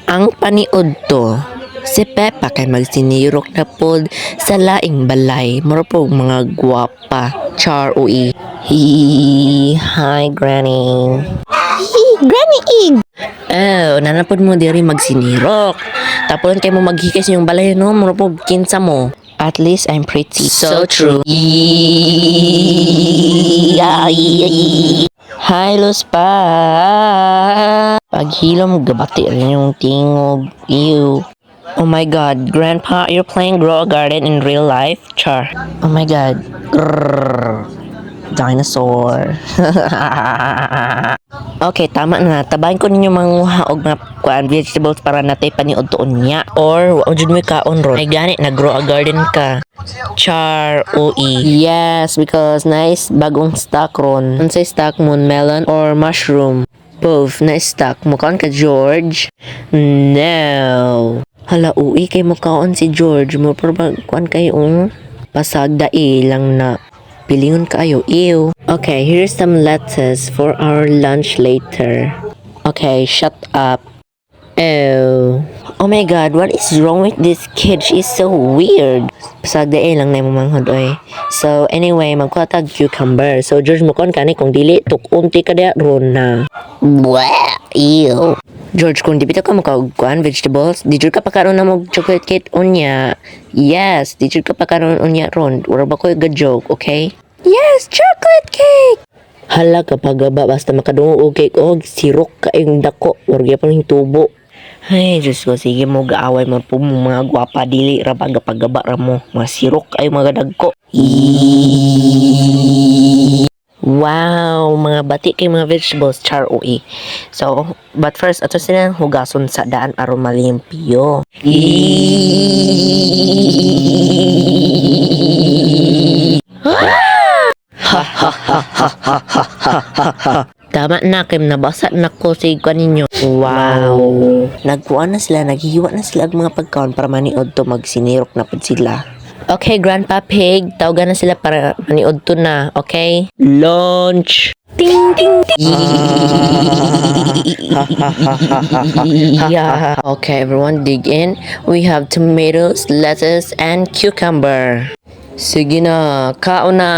Ang paniod to, si Peppa kay magsinirok na pod sa laing balay. Mura po mga gwapa. Char ui. Hi, Granny. Granny Ig! Oh, nanapod mo diri magsinirok. Tapos kay mo maghikas yung balay no, mura po kinsa mo. At least I'm pretty. So true. Hi, Los Pa! Paghilom, gabati rin yung tingog. Ew. Oh my god, Grandpa, you're playing Grow a Garden in real life? Char. Oh my god. Grrr. Dinosaur. Okay, tama na. Tabahin ko ninyo mga og na kuan vegetables para natay paniod tuon niya. Or, wao jud mo kaon ron. Ay gani, nag-grow a garden ka. Char, oi. Yes, because nice bagong stock ron. Unsay stock mo, melon or mushroom? Both na stock mo kaon ka, George? No. Hala, ui kay mo kaon si George. Mo pero kuan kayo pasag dai lang na. Pilingon kayo, ew. Okay, here's some lettuce for our lunch later. Okay, shut up. Oh. Oh my god, what is wrong with this kid? She's so weird. Pasag dae lang na mo manghod oy. So anyway, magkuha tag cucumber. So George mo kon kani kung dili tukunti ka dia ron na. Bwah, ew. George, kung di bitaw ka makaugkuhan vegetables, di jud ka pakaroon na mo chocolate cake unya. Yes, di jud ka pakaroon unya ron. Wala ba ko ga-joke, okay? Yes, chocolate cake! Hala, kapag ba, basta makadungo og cake og sirok ka yung dako. Warga pa ng tubo. Ay, Diyos ko, sige mo gaaway mo po mga gwapa dili ra ba gapagaba ra mo. Mga sirok ay mga dagko. Wow, mga bati kay mga vegetables, char ui. So, but first, ato silang hugason sa daan aron malimpyo. Tama na, Kim, nabasa na ko sa igwan ninyo. Wow. Nagkuha na sila, naghihiwa na sila ang mga pagkaon para maniod to magsinirok na po sila. Okay, Grandpa Pig, tawagan na sila para maniod to na, okay? Lunch! Ting, ting, ting! Yeah. Okay, everyone dig in. We have tomatoes, lettuce, and cucumber. Sige na, kaon na!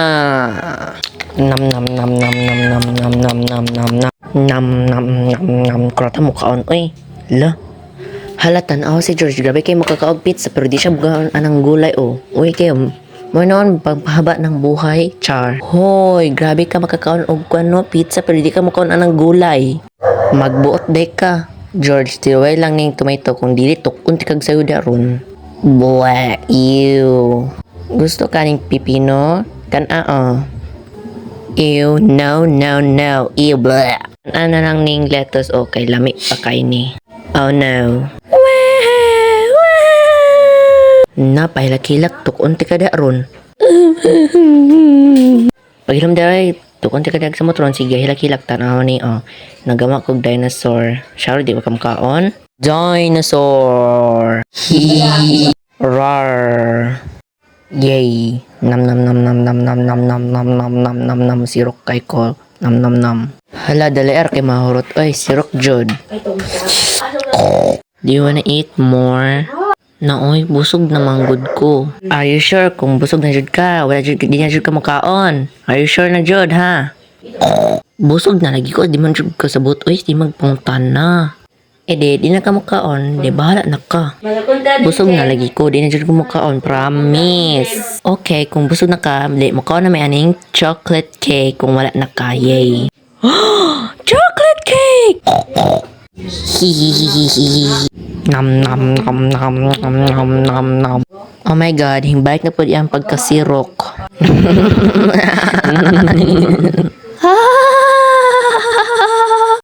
Nam nam nam nam nam nam nam nam nam nam nam nam nam nam nam kurata mo kaon, oy. La. Halatan ako si George, grabe kayo makakaog pizza pero di siya bugaan anang gulay o. Uy kayo, mo noon pagpahaba ng buhay, char. Hoy, grabe ka makakaon og kuno pizza pero di ka makaon anang gulay. Magbuot day ka. George, tiway lang ning tomato kung dili tukon ti kag sayo daron. Buwa, ew. Gusto ka ning pipino? Kan ew, no, no, no. Ew, blah. Ano lang ning lettuce, okay, lami pa kay ni. Oh no. Napahilak-hilak, tukon ti kada ron. Paghilam daray, tukon ti kada sa motron, sige hilak-hilak tanaw ni nagama kog dinosaur. Shower di ba kamkaon? Dinosaur. Rar. Yay. Nam nam nam nam nam nam nam nam nam nam nam nam nam sirok kay ko. Nam nam nam. Hala dali kay mahurot. Oy, sirok jud. Do you wanna eat more? Naoy, busog na manggod ko. Are you sure kung busog na jud ka? Wala jud di na jud ka makaon. Are you sure na jud ha? Busog na lagi ko, di man jud ka sabot. Oy, di magpungtan na. Di na ka makaon, di bahala na ka. Busog na lagi ko, di na jud ko makaon, promise. Okay, kung busog na ka, di makaon na may aning chocolate cake kung wala na ka, yay. Chocolate cake! Nam nam nam nam nam nam nam nam. Oh my god, himbalik na po yung pagkasirok.